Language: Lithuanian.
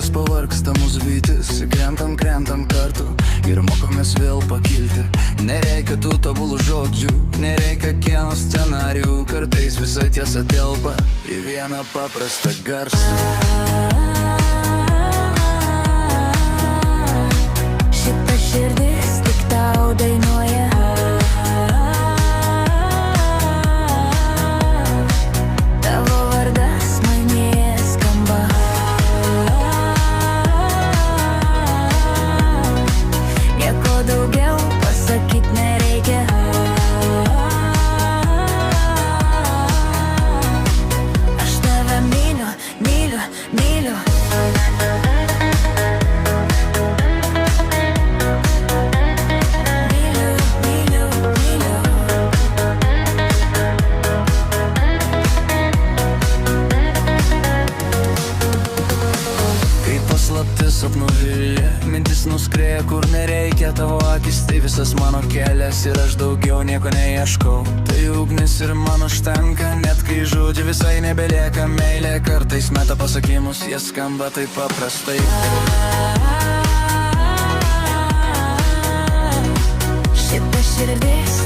viskas pavargsta mus vytis, krentam kartu ir mokomės vėl pakilti. Nereikia tų tobulų žodžių, nereikia kieno scenarijų, kartais visa tiesa telpa į vieną paprastą garsą. Šita širdis tik tau dainuoja. Tavo vardas manyje skamba. Nieko daugiau pasakyt nereikia. Aš tave myliu, myliu, myliu. Sapnų vilė, mintis nuskrėja kur nereikia, tavo akis tai visas mano kelias ir aš daugiau nieko neieškau. Tai ugnis ir man užtenka, net kai žodžių visai nebelieka. Meilė kartais meta pasakymus, jie skamba taip paprastai. Šita širdis